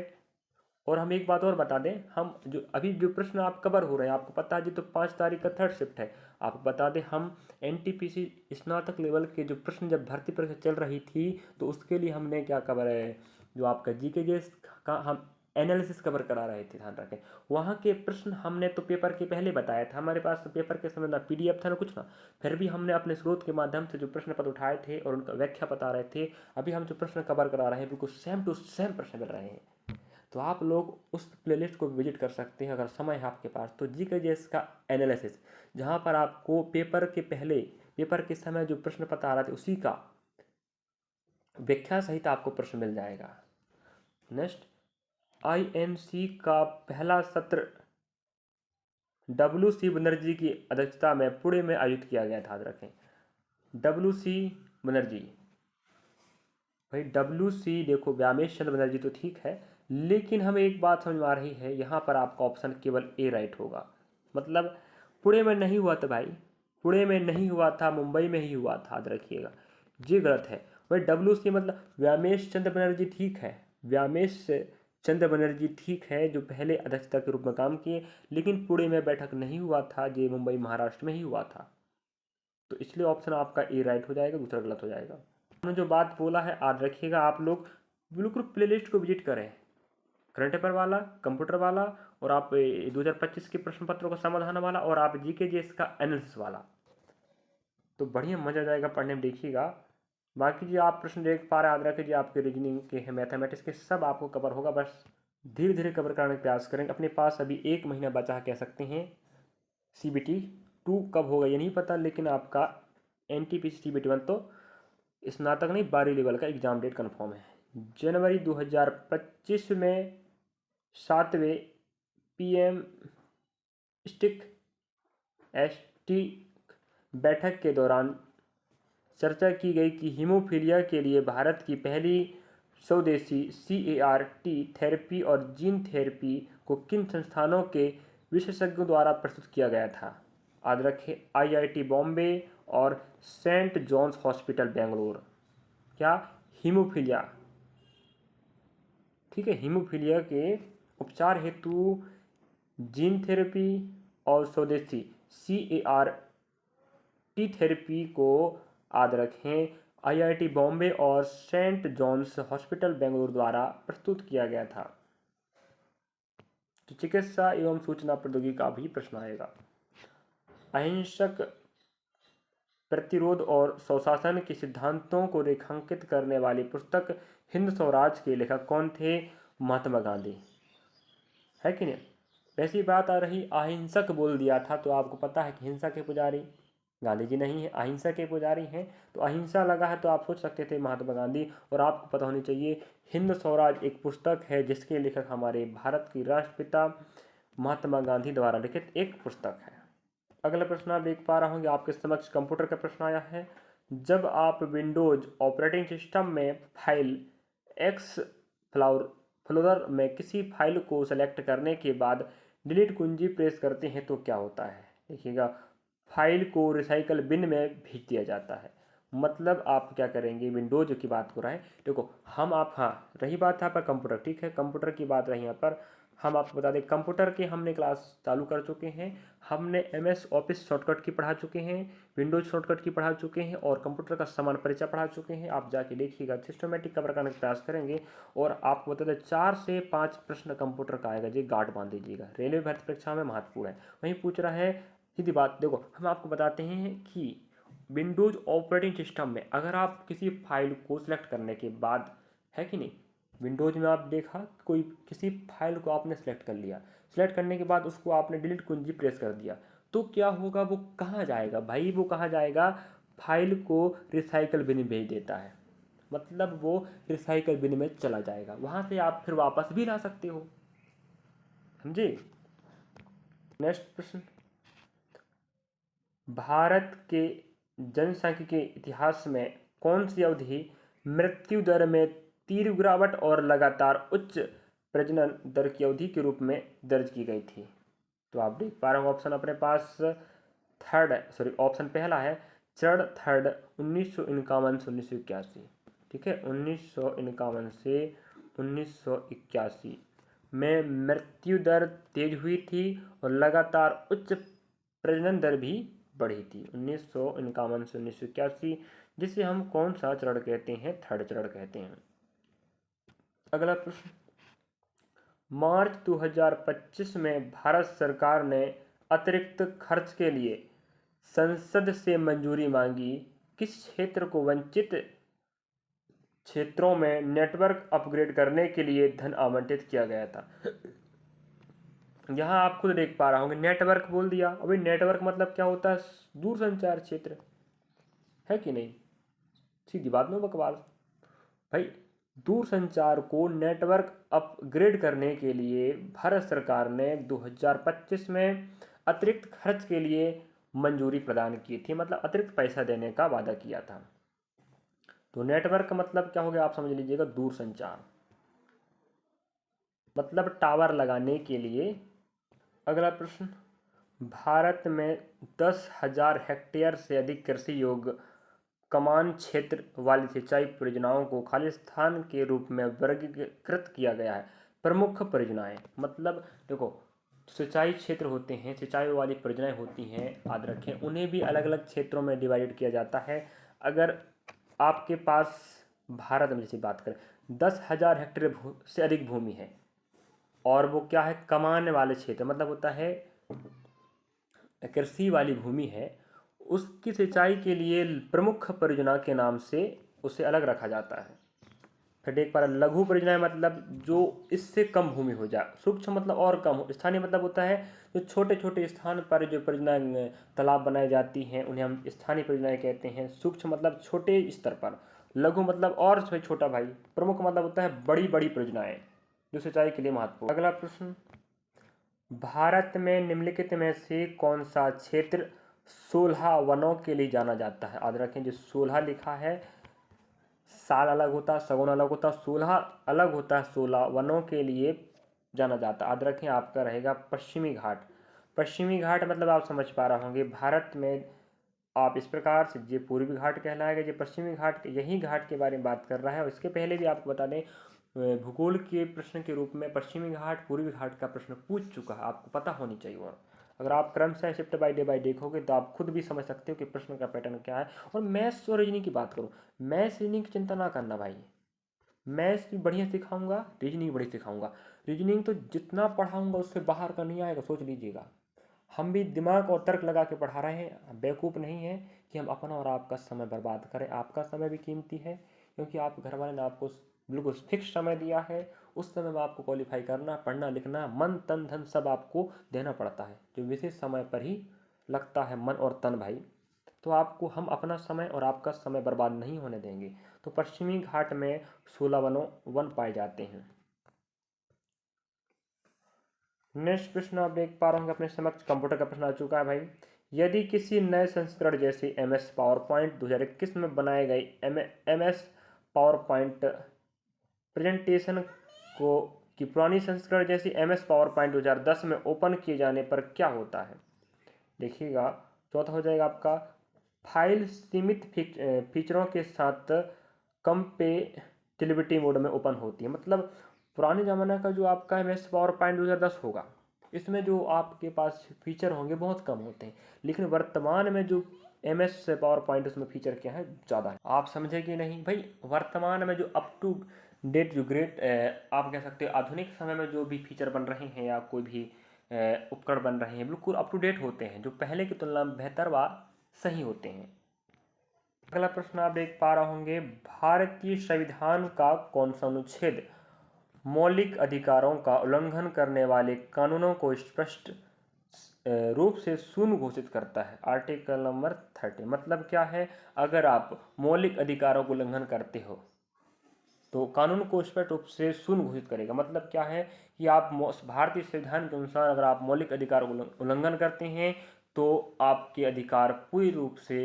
और हम एक बात और बता दें, हम जो अभी जो प्रश्न आप कवर हो रहे हैं आपको पता है जी, तो 5 तारीख का थर्ड शिफ्ट है। आपको बता दें हम NTPC स्नातक लेवल के जो प्रश्न जब भर्ती परीक्षा चल रही थी तो उसके लिए हमने क्या कवर है, जो आपका GK GS का हम एनालिसिस कवर करा रहे थे। ध्यान रखें वहाँ के प्रश्न हमने तो पेपर के पहले बताया था, हमारे पास तो पेपर के समय ना PDF था ना कुछ ना, फिर भी हमने अपने स्रोत के माध्यम से जो प्रश्न पत्र उठाए थे और उनका व्याख्या बता रहे थे। अभी हम जो प्रश्न कवर करा रहे हैं बिल्कुल सेम टू सेम प्रश्न मिल रहे हैं, तो आप लोग उस प्लेलिस्ट को विजिट कर सकते हैं अगर समय है आपके पास। तो GK GS का एनालिसिस, जहाँ पर आपको पेपर के पहले, पेपर के समय जो प्रश्न पत्र आ रहा था उसी का व्याख्या सहित आपको प्रश्न मिल जाएगा। नेक्स्ट, INC का पहला सत्र WC बनर्जी की अध्यक्षता में पुणे में आयोजित किया गया था। याद रखें WC बनर्जी, भाई WC देखो व्यामेश चंद्र बनर्जी तो ठीक है, लेकिन हमें एक बात समझ में आ रही है, यहाँ पर आपका ऑप्शन केवल ए राइट होगा। मतलब पुणे में नहीं हुआ था भाई, पुणे में नहीं हुआ था, मुंबई में ही हुआ था, याद रखिएगा, ये गलत है। भाई WC मतलब व्यामेश चंद्र बनर्जी ठीक है, व्यामेश चंद्र बनर्जी ठीक है जो पहले अध्यक्षता के रूप में काम किए, लेकिन पुणे में बैठक नहीं हुआ था, ये मुंबई महाराष्ट्र में ही हुआ था। तो इसलिए ऑप्शन आपका ए राइट हो जाएगा, दूसरा गलत हो जाएगा। हमने जो बात बोला है याद रखिएगा, आप लोग बिल्कुल प्लेलिस्ट को विजिट करें, करंट अफेयर वाला, कंप्यूटर वाला, और आप 2025 के प्रश्न पत्रों का समाधान वाला, और आप GK GS का एनालिसिस वाला, तो बढ़िया मजा आ जाएगा पढ़ने में, देखिएगा। बाकी जो आप प्रश्न देख पा रहे हैं याद रखिए, जो आपके रीजनिंग के हैं, मैथमेटिक्स के, सब आपको कवर होगा, बस धीरे धीरे कवर कराने का प्रयास करेंगे। अपने पास अभी 1 महीना बचा कह सकते हैं। CBT 2 कब होगा ये नहीं पता, लेकिन आपका NTPC CBT 1 तो स्नातक नहीं 12 लेवल का एग्जाम डेट कन्फर्म है। जनवरी 2025 में 7वें PM स्टिक एसटी बैठक के दौरान चर्चा की गई कि हीमोफीलिया के लिए भारत की पहली स्वदेशी CAR-T थेरेपी और जीन थेरेपी को किन संस्थानों के विशेषज्ञों द्वारा प्रस्तुत किया गया था। याद रखें, IIT बॉम्बे और सेंट जॉन्स हॉस्पिटल बेंगलुरु। क्या? हीमोफीलिया। ठीक है, हीमोफीलिया के उपचार हेतु जीन थेरेपी और स्वदेशी CAR-T थेरेपी को याद रखें IIT बॉम्बे और सेंट जॉन्स हॉस्पिटल बेंगलुरु द्वारा प्रस्तुत किया गया था। तो चिकित्सा एवं सूचना प्रौद्योगिकी का भी प्रश्न आएगा। अहिंसक प्रतिरोध और स्वशासन के सिद्धांतों को रेखांकित करने वाली पुस्तक हिंद स्वराज के लेखक कौन थे? महात्मा गांधी। है कि नहीं? वैसी बात आ रही, अहिंसक बोल दिया था तो आपको पता है कि हिंसा के पुजारी गांधी जी नहीं है, अहिंसा के पुजारी हैं। तो अहिंसा लगा है तो आप सोच सकते थे महात्मा गांधी। और आपको पता होनी चाहिए हिंद स्वराज एक पुस्तक है जिसके लेखक हमारे भारत के राष्ट्रपिता महात्मा गांधी द्वारा लिखित एक पुस्तक है। अगला प्रश्न आप देख पा रहे होंगे, आपके समक्ष कंप्यूटर का प्रश्न आया है। जब आप विंडोज ऑपरेटिंग सिस्टम में फाइल एक्सप्लोरर में किसी फाइल को सेलेक्ट करने के बाद डिलीट कुंजी प्रेस करते हैं तो क्या होता है? देखिएगा, फाइल को रिसाइकल बिन में भेज दिया जाता है। मतलब आप क्या करेंगे, विंडोज की बात हो रहा है। देखो हम आप, हाँ रही बात यहाँ पर कंप्यूटर, ठीक है कंप्यूटर की बात रही यहाँ पर। हम आपको बता दें कंप्यूटर की हमने क्लास चालू कर चुके हैं। हमने MS ऑफिस शॉर्टकट की पढ़ा चुके हैं, विंडोज शॉर्टकट की पढ़ा चुके हैं और कंप्यूटर का समान परिचय पढ़ा चुके हैं। आप जाके देखिएगा, सिस्टमेटिक कवर करने का प्रयास करेंगे। और आपको बता दें 4 से 5 प्रश्न कंप्यूटर का आएगा जी, गार्ड बांध दीजिएगा, रेलवे भर्ती परीक्षा में महत्वपूर्ण है। वहीं पूछ रहा है सीधी बात। देखो हम आपको बताते हैं कि विंडोज ऑपरेटिंग सिस्टम में अगर आप किसी फाइल को सिलेक्ट करने के बाद, है कि नहीं, विंडोज में आप देखा कोई किसी फाइल को आपने सेलेक्ट कर लिया, सेलेक्ट करने के बाद उसको आपने डिलीट कुंजी प्रेस कर दिया तो क्या होगा, वो कहाँ जाएगा भाई? वो कहाँ जाएगा? फाइल को रिसाइकल बिन भेज देता है। मतलब वो रिसाइकल बिन में चला जाएगा, वहाँ से आप फिर वापस भी ला सकते हो। समझे? नेक्स्ट प्रश्न, भारत के जनसंख्या के इतिहास में कौन सी अवधि मृत्यु दर में तीव्र गिरावट और लगातार उच्च प्रजनन दर की अवधि के रूप में दर्ज की गई थी? तो आप देख पा रहे हो ऑप्शन अपने पास ऑप्शन पहला है चरण थर्ड 1951 से 1981। ठीक है, 1951 से 1981 में मृत्यु दर तेज हुई थी और लगातार उच्च प्रजनन दर भी बढ़ी थी। 1951 से 1981, जिसे हम कौन सा चरण कहते हैं? थर्ड चरण कहते हैं। अगला प्रश्न, मार्च 2025 में भारत सरकार ने अतिरिक्त खर्च के लिए संसद से मंजूरी मांगी। किस क्षेत्र को वंचित क्षेत्रों में नेटवर्क अपग्रेड करने के लिए धन आवंटित किया गया था? यहाँ आप खुद देख पा रहे होंगे, नेटवर्क बोल दिया। अभी नेटवर्क मतलब क्या होता है? दूरसंचार क्षेत्र, है कि नहीं? सीधी बात में बकवास भाई। दूरसंचार को नेटवर्क अपग्रेड करने के लिए भारत सरकार ने 2025 में अतिरिक्त खर्च के लिए मंजूरी प्रदान की थी, मतलब अतिरिक्त पैसा देने का वादा किया था। तो नेटवर्क का मतलब क्या हो गया, आप समझ लीजिएगा, दूरसंचार मतलब टावर लगाने के लिए। अगला प्रश्न, भारत में 10,000 हेक्टेयर से अधिक कृषि योग्य कमान क्षेत्र वाली सिंचाई परियोजनाओं को खालिस्तान के रूप में वर्गीकृत किया गया है। प्रमुख परियोजनाएं मतलब देखो, सिंचाई क्षेत्र होते हैं, सिंचाई वाली परियोजनाएं होती हैं, याद रखें उन्हें भी अलग अलग क्षेत्रों में डिवाइड किया जाता है। अगर आपके पास भारत में जैसे बात करें 10,000 हेक्टेयर से अधिक भूमि है और वो क्या है, कमान वाले क्षेत्र, मतलब होता है कृषि वाली भूमि है, उसकी सिंचाई के लिए प्रमुख परियोजना के नाम से उसे अलग रखा जाता है। फिर देख पा रहे लघु परियोजनाएं मतलब जो इससे कम भूमि हो जाए, सूक्ष्म मतलब और कम हो, स्थानीय मतलब होता है जो छोटे छोटे स्थान पर जो परियोजनाएं तालाब बनाई जाती हैं उन्हें हम स्थानीय परियोजनाएं कहते हैं। सूक्ष्म मतलब छोटे स्तर पर, लघु मतलब और छोटा भाई। प्रमुख मतलब होता है बड़ी बड़ी परियोजनाएं जो सिंचाई के लिए महत्वपूर्ण। अगला प्रश्न, भारत में निम्नलिखित में से कौन सा क्षेत्र 16 वनों के लिए जाना जाता है? याद रखें जो 16 लिखा है, साल अलग होता है, सगुन अलग होता है, 16 अलग होता है, 16 वनों के लिए जाना जाता है। याद रखें आपका रहेगा पश्चिमी घाट। पश्चिमी घाट मतलब आप समझ पा रहे होंगे भारत में आप इस प्रकार से, ये पूर्वी घाट कहलाएगा, ये पश्चिमी घाट, यही घाट के बारे में बात कर रहा है। और इसके पहले भी आपको बता दें भूगोल के प्रश्न के रूप में पश्चिमी घाट पूर्वी घाट का प्रश्न पूछ चुका है, आपको पता होनी चाहिए वह। अगर आप क्रमशः शिफ्ट बाय डे बाय देखोगे तो आप खुद भी समझ सकते हो कि प्रश्न का पैटर्न क्या है। और मैथ्स और रीजनिंग की बात करूँ, मैथ्स रीजनिंग की चिंता ना करना भाई, मैथ्स भी बढ़िया सिखाऊंगा, रीजनिंग बढ़िया सिखाऊंगा। रीजनिंग तो जितना पढ़ाऊंगा उससे बाहर का नहीं आएगा, सोच लीजिएगा। हम भी दिमाग और तर्क लगा के पढ़ा रहे हैं, हम बेवकूफ़ नहीं है कि हम अपना और आपका समय बर्बाद करें। आपका समय भी कीमती है, क्योंकि आप घर वाले ने आपको बिल्कुल फिक्स समय दिया है। उस समय में आपको क्वालिफाई करना, पढ़ना लिखना, मन तन धन सब आपको देना पड़ता है, जो विशेष समय पर ही लगता है मन और तन भाई। तो आपको हम अपना समय और आपका समय बर्बाद नहीं होने देंगे। तो पश्चिमी घाट में 16 वन पाए जाते हैं। नेक्स्ट प्रश्न आप देख पा रहे होंगे अपने समक्ष, कंप्यूटर का प्रश्न आ चुका है भाई। यदि किसी नए संस्करण जैसे MS पावर पॉइंट 2021 में बनाए गए MS पावर पॉइंट प्रेजेंटेशन को कि पुरानी संस्करण जैसी MS पावर पॉइंट 2010 में ओपन किए जाने पर क्या होता है? देखिएगा, चौथा हो जाएगा आपका, फाइल सीमित फीचरों के साथ कंपेटिबिलिटी मोड में ओपन होती है। मतलब पुराने ज़माना का जो आपका MS पावर पॉइंट 2010 होगा, इसमें जो आपके पास फीचर होंगे बहुत कम होते हैं, लेकिन वर्तमान में जो MS पावर पॉइंट उसमें फीचर क्या है, ज़्यादा है। आप समझे कि नहीं भाई? वर्तमान में जो अप टू डेट जो ग्रेट आप कह सकते हो आधुनिक समय में जो भी फीचर बन रहे हैं या कोई भी उपकरण बन रहे हैं, बिल्कुल अप टू डेट होते हैं, जो पहले की तुलना में बेहतर व सही होते हैं। अगला प्रश्न आप देख पा रहे होंगे, भारतीय संविधान का कौन सा अनुच्छेद मौलिक अधिकारों का उल्लंघन करने वाले कानूनों को स्पष्ट रूप से शून्य घोषित करता है? Article number 30। मतलब क्या है, अगर आप मौलिक अधिकारों को उल्लंघन करते हो तो कानून को स्पष्ट रूप से शून्य घोषित करेगा। मतलब क्या है कि आप भारतीय संविधान के अनुसार अगर आप मौलिक अधिकारों को उल्लंघन करते हैं तो आपके अधिकार पूरी रूप से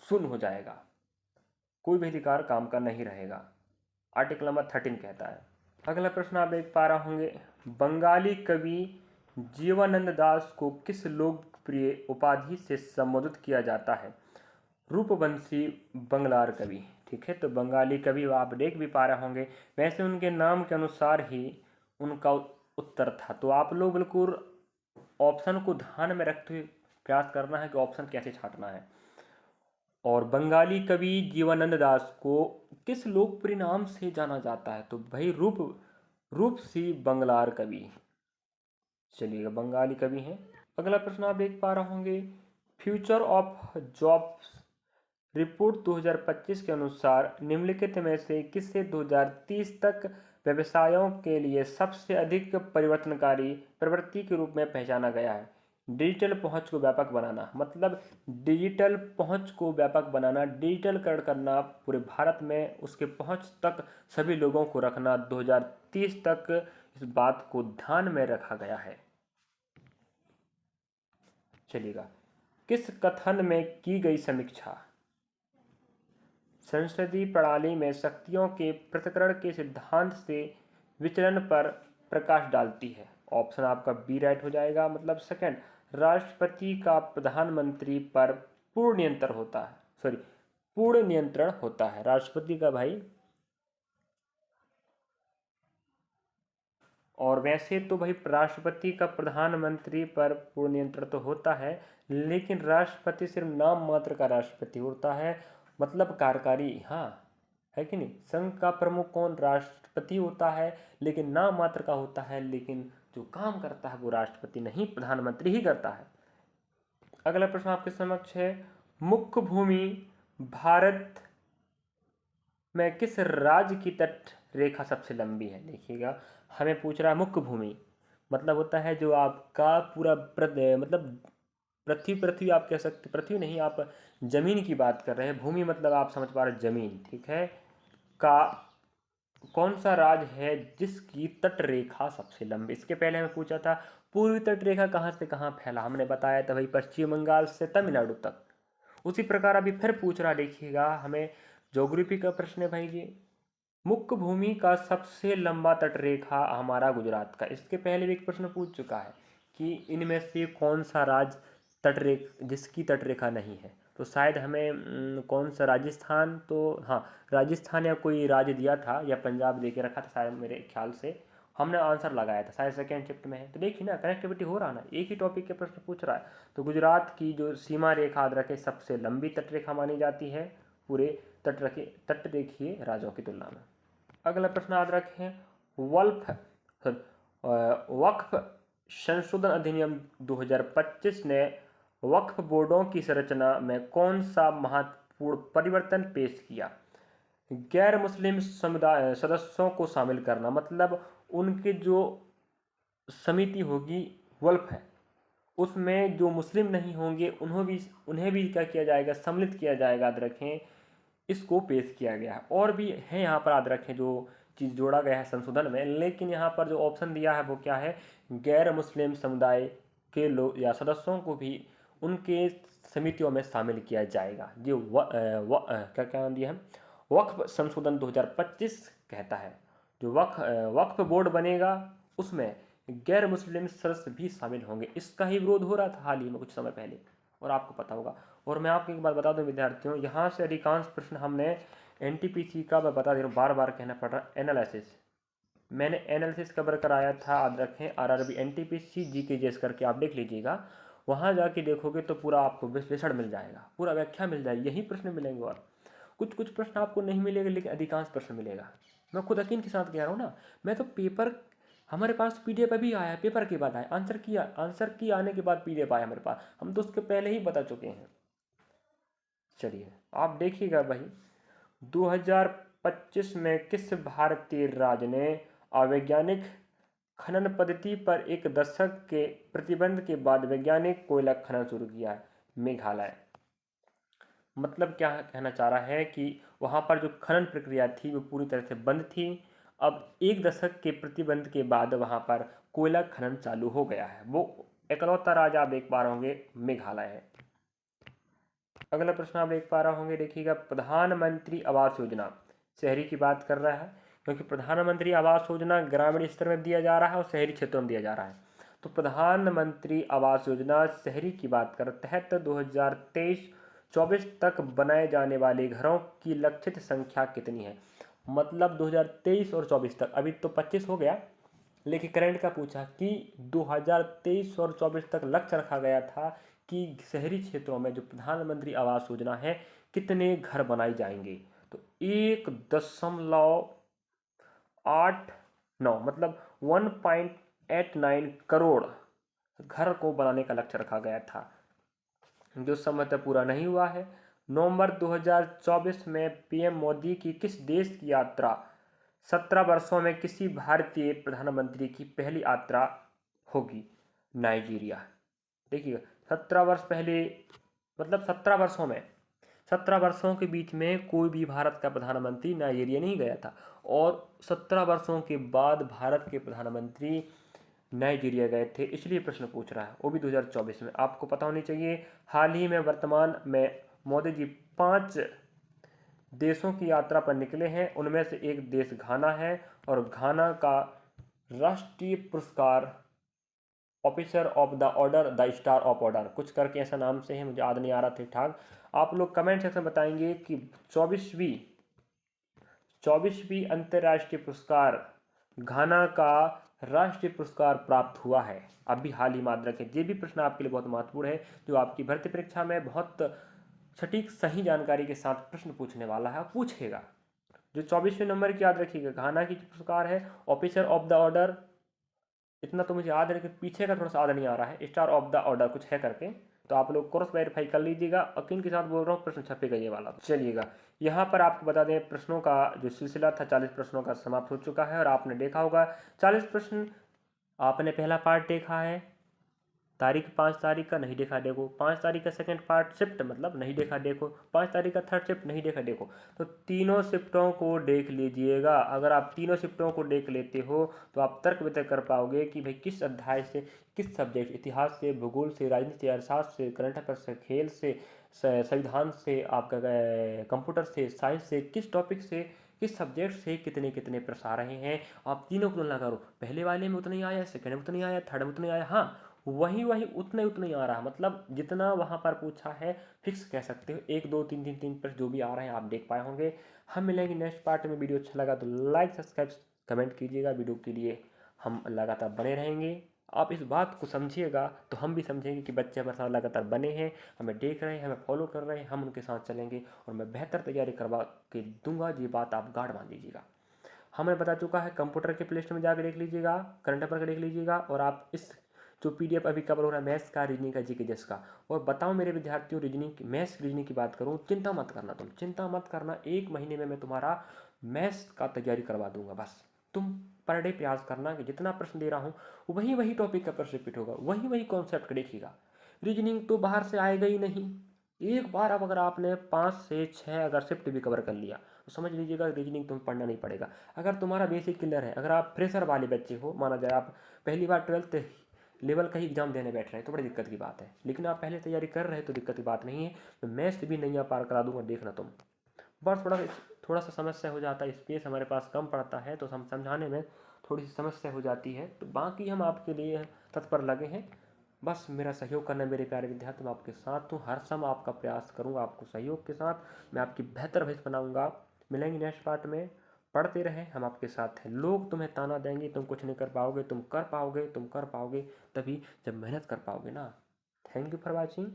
शून्य हो जाएगा, कोई भी अधिकार काम का नहीं रहेगा। आर्टिकल नंबर 13 कहता है। अगला प्रश्न आप देख पा रहे होंगे, बंगाली कवि जीवानंद दास को किस लोकप्रिय उपाधि से संबोधित किया जाता है? रूपवंशी बंगलार कवि। ठीक है, तो बंगाली कवि आप देख भी पा रहे होंगे, वैसे उनके नाम के अनुसार ही उनका उत्तर था। तो आप लोग बिल्कुल ऑप्शन को ध्यान में रखते हुए प्रयास करना है कि ऑप्शन कैसे छांटना है। और बंगाली कवि जीवानंद दास को किस लोकप्रिय नाम से जाना जाता है? तो भाई रूपसी बंगलार कवि। चलिएगा, बंगाली कवि हैं। अगला प्रश्न आप देख पा रहे होंगे, फ्यूचर ऑफ जॉब्स रिपोर्ट 2025 के अनुसार निम्नलिखित में से किसे 2030 तक व्यवसायों के लिए सबसे अधिक परिवर्तनकारी प्रवृत्ति के रूप में पहचाना गया है? डिजिटल पहुंच को व्यापक बनाना। मतलब डिजिटल पहुंच को व्यापक बनाना, डिजिटलकरण करना पूरे भारत में, उसके पहुंच तक सभी लोगों को रखना, 2030 तक इस बात को ध्यान में रखा गया है। चलिएगा, किस कथन में की गई समीक्षा संसदीय प्रणाली में शक्तियों के पृथक्करण के सिद्धांत से विचलन पर प्रकाश डालती है? ऑप्शन आपका बी राइट हो जाएगा। मतलब सेकंड, राष्ट्रपति का प्रधानमंत्री पर पूर्ण नियंत्रण होता है। राष्ट्रपति का भाई, और वैसे तो भाई राष्ट्रपति का प्रधानमंत्री पर पूर्ण नियंत्रण तो होता है, लेकिन राष्ट्रपति सिर्फ नाम मात्र का राष्ट्रपति होता है, मतलब कार्यकारी, हाँ है कि नहीं। संघ का प्रमुख कौन? राष्ट्रपति होता है, लेकिन नाम मात्र का होता है, लेकिन जो काम करता है वो राष्ट्रपति नहीं, प्रधानमंत्री ही करता है। अगला प्रश्न आपके समक्ष है, मुख्य भूमि भारत में किस राज्य की तट रेखा सबसे लंबी है? देखिएगा, हमें पूछ रहा है मुख्य भूमि, मतलब होता है जो आपका पूरा मतलब पृथ्वी, पृथ्वी आप कह सकते, पृथ्वी नहीं, आप जमीन की बात कर रहे हैं, भूमि मतलब आप समझ पा रहे हैं जमीन, ठीक है, का कौन सा राज्य है जिसकी तट रेखा सबसे लंबी। इसके पहले हमें पूछा था पूर्वी तट रेखा कहाँ से कहाँ फैला, हमने बताया था भाई पश्चिम बंगाल से तमिलनाडु तक। उसी प्रकार अभी फिर पूछ रहा, देखिएगा हमें ज्योग्राफी का प्रश्न है भाई जी। मुख्य भूमि का सबसे लंबा तट रेखा हमारा गुजरात का। इसके पहले भी एक प्रश्न पूछ चुका है कि इनमें से कौन सा राज्य जिसकी तट रेखा नहीं है, तो शायद हमें कौन सा, राजस्थान, तो हाँ राजस्थान या कोई राज्य दिया था या पंजाब दे के रखा था शायद, मेरे ख्याल से हमने आंसर लगाया था, शायद सेकेंड शिफ्ट में है। तो देखिए ना, कनेक्टिविटी हो रहा ना, एक ही टॉपिक के प्रश्न पूछ रहा है। तो गुजरात की जो सीमा रेखा याद रखें सबसे लंबी तट रेखा मानी जाती है पूरे तट रेखीय राज्यों की तुलना में। अगला प्रश्न याद रखें, वक्फ संशोधन अधिनियम 2025 ने वक्फ बोर्डों की संरचना में कौन सा महत्वपूर्ण परिवर्तन पेश किया। गैर मुस्लिम समुदाय सदस्यों को शामिल करना, मतलब उनके जो समिति होगी वक्फ है उसमें जो मुस्लिम नहीं होंगे उन्हें भी क्या किया जाएगा, सम्मिलित किया जाएगा, याद रखें, इसको पेश किया गया है। और भी है यहाँ पर, याद रखें, जो चीज़ जोड़ा गया है संशोधन में, लेकिन यहाँ पर जो ऑप्शन दिया है वो क्या है, गैर मुस्लिम समुदाय के लोग या सदस्यों को भी उनके समितियों में शामिल किया जाएगा। जो क्या नाम दिया है, वक्फ संशोधन 2025 कहता है। जो वक्फ बोर्ड बनेगा उसमें गैर मुस्लिम सदस्य भी शामिल होंगे। इसका ही विरोध हो रहा था हाल ही में कुछ समय पहले, और आपको पता होगा। और मैं आपको एक बात बता दूं विद्यार्थियों, यहाँ से अधिकांश प्रश्न हमने एनटीपीसी का, मैं बता दे रहा हूँ, बार बार कहना पड़ रहा है, एनालिसिस, मैंने एनालिसिस कवर कराया था, याद रखें, आरआरबी एनटीपीसी जीके करके आप देख लीजिएगा। वहाँ जाके देखोगे तो पूरा आपको विश्लेषण मिल जाएगा, पूरा व्याख्या मिल जाएगी, यही प्रश्न मिलेंगे। और कुछ कुछ प्रश्न आपको नहीं मिलेगा लेकिन अधिकांश प्रश्न मिलेगा। मैं खुद यकीन के साथ कह रहा हूँ ना, मैं तो पेपर, हमारे पास पीडीएफ अभी आया है, पेपर के बाद आया, आंसर की आने के बाद पीडीएफ आया हमारे पास, हम तो उसके पहले ही बता चुके हैं। चलिए आप देखिएगा भाई, 2025 में किस भारतीय राज्य ने अवैज्ञानिक खनन पद्धति पर 1 दशक के प्रतिबंध के बाद वैज्ञानिक कोयला खनन शुरू किया है। मेघालय। मतलब क्या कहना चाह रहा है कि वहाँ पर जो खनन प्रक्रिया थी वो पूरी तरह से बंद थी, अब 1 दशक के प्रतिबंध के बाद वहाँ पर कोयला खनन चालू हो गया है। वो इकलौता राज्य आप देख पा रहे होंगे मेघालय है। अगला प्रश्न आप देख पा रहे होंगे, देखिएगा, प्रधानमंत्री आवास योजना शहरी की बात कर रहा है, क्योंकि प्रधानमंत्री आवास योजना ग्रामीण स्तर में दिया जा रहा है और शहरी क्षेत्रों में दिया जा रहा है। तो प्रधानमंत्री आवास योजना शहरी की बात कर तहत 2023-24 तक बनाए जाने वाले घरों की लक्षित संख्या कितनी है। मतलब 2023 और 24 तक, अभी तो 25 हो गया, लेकिन करंट का पूछा कि 2023 और 24 तक लक्ष्य रखा गया था कि शहरी क्षेत्रों में जो प्रधानमंत्री आवास योजना है कितने घर बनाए जाएंगे। तो 1.89 मतलब 1.89 करोड़ घर को बनाने का लक्ष्य रखा गया था, जो समय तक पूरा नहीं हुआ है। नवंबर 2024 में पीएम मोदी की किस देश की यात्रा 17 वर्षों में किसी भारतीय प्रधानमंत्री की पहली यात्रा होगी। नाइजीरिया। देखिए 17 वर्ष पहले, मतलब 17 वर्षों के बीच में कोई भी भारत का प्रधानमंत्री नाइजीरिया नहीं गया था, और 17 वर्षों के बाद भारत के प्रधानमंत्री नाइजीरिया गए थे, इसलिए प्रश्न पूछ रहा है, वो भी 2024 में। आपको पता होनी चाहिए हाल ही में वर्तमान में मोदी जी 5 देशों की यात्रा पर निकले हैं, उनमें से एक देश घाना है, और घाना का राष्ट्रीय पुरस्कार officer of the order the star of order कुछ करके ऐसा नाम से है, मुझे याद नहीं आ रहा ठीक ठाक। आप लोग कमेंट सेक्शन में बताएंगे कि 24वीं अंतर्राष्ट्रीय पुरस्कार घाना का राष्ट्रीय पुरस्कार प्राप्त हुआ है अभी हाल ही। याद रखें, ये भी प्रश्न आपके लिए बहुत महत्वपूर्ण है, जो आपकी भर्ती परीक्षा में बहुत सटीक सही जानकारी के साथ प्रश्न पूछने वाला है, पूछेगा। जो 24वें नंबर की याद रखिएगा, घाना की पुरस्कार है ऑफिसर ऑफ द ऑर्डर, इतना तो मुझे याद है, लेकिन पीछे का थोड़ा सा याद नहीं आ रहा है, स्टार ऑफ द ऑर्डर कुछ है करके, तो आप लोग क्रॉस वेरीफाई कर लीजिएगा। यकीन के साथ बोल रहा हूँ, प्रश्न छपेगा ये वाला। चलिएगा, यहाँ पर आपको बता दें, प्रश्नों का जो सिलसिला था 40 प्रश्नों का समाप्त हो चुका है, और आपने देखा होगा 40 प्रश्न, आपने पहला पार्ट देखा है, तारीख 5 तारीख का नहीं देखा देखो, 5 तारीख का सेकंड पार्ट शिफ्ट मतलब नहीं देखा देखो, 5 तारीख का थर्ड शिफ्ट नहीं देखा देखो। तो तीनों शिफ्टों को देख लीजिएगा। अगर आप तीनों शिफ्टों को देख लेते हो तो आप तर्क वितर्क कर पाओगे कि भाई किस अध्याय से, किस सब्जेक्ट, इतिहास से, भूगोल से, राजनीति से, अर्थशास्त्र से, करंट अफेयर से, खेल से, संविधान से, आपका कंप्यूटर से, साइंस से, किस टॉपिक से, किस सब्जेक्ट से कितने कितने प्रश्न आ रहे हैं। आप तीनों को तुलना करो, पहले वाले में उतना ही आया, सेकंड में उतना ही आया, थर्ड में उतना ही आया, हाँ वही वही उतना ही आ रहा, मतलब जितना वहाँ पर पूछा है फिक्स कह सकते हो। 1 2 3 3 3 पर जो भी आ रहे हैं आप देख पाए होंगे। हम मिलेंगे नेक्स्ट पार्ट में। वीडियो अच्छा लगा तो लाइक सब्सक्राइब कमेंट कीजिएगा। वीडियो के लिए हम लगातार बने रहेंगे। आप इस बात को समझिएगा तो हम भी समझेंगे कि बच्चे हमारे साथ लगातार बने हैं, हमें देख रहे हैं, हमें फॉलो कर रहे हैं, हम उनके साथ चलेंगे और मैं बेहतर तैयारी करवा के दूंगा। ये बात आप गार्ड मान लीजिएगा। हमें बता चुका है, कंप्यूटर के प्ले स्टोर में जाकर देख लीजिएगा, करंट अफेयर का देख लीजिएगा, और आप इस जो पीडीएफ अभी कवर हो रहा है मैथ्स का, रीजनिंग का, जीके जस का। और बताओ मेरे विद्यार्थियों, रीजनिंग मैथ्स रीजनिंग की बात करूँ, चिंता मत करना, तुम चिंता मत करना, 1 महीने में मैं तुम्हारा मैथ्स का तैयारी करवा दूंगा। बस तुम पर डे प्रयास करना कि जितना प्रश्न दे रहा हूँ वही वही टॉपिक का प्रश्न रिपीट होगा, वही वही कॉन्सेप्ट देखिएगा। रीजनिंग तो बाहर से आएगा ही नहीं। एक बार अब अगर आपने 5 से 6 अगर शिफ्ट भी कवर कर लिया तो समझ लीजिएगा रीजनिंग तुम्हें पढ़ना नहीं पड़ेगा। अगर तुम्हारा बेसिक क्लियर है, अगर आप फ्रेशर वाले बच्चे हो, माना जाए आप पहली बार 12th लेवल का ही एग्जाम देने बैठ रहे हैं तो बड़ी दिक्कत की बात है, लेकिन आप पहले तैयारी कर रहे हैं तो दिक्कत की बात नहीं है। मैं मैथ्स भी नैया पार करा दूंगा, देखना तुम। बस थोड़ा सा समस्या हो जाता है, स्पेस हमारे पास कम पड़ता है तो हम समझाने में थोड़ी सी समस्या हो जाती है, तो बाकी हम आपके लिए तत्पर लगे हैं। बस मेरा सहयोग करना मेरे प्यारे विद्यार्थी, मैं आपके साथ हूँ, हर समय आपका प्रयास करूँगा, आपको सहयोग के साथ मैं आपकी बेहतर भविष्य बनाऊँगा। मिलेंगे नेक्स्ट पार्ट में। पढ़ते रहें, हम आपके साथ हैं। लोग तुम्हें ताना देंगे, तुम कुछ नहीं कर पाओगे, तुम कर पाओगे, तुम कर पाओगे तभी जब मेहनत कर पाओगे ना। Thank you for watching.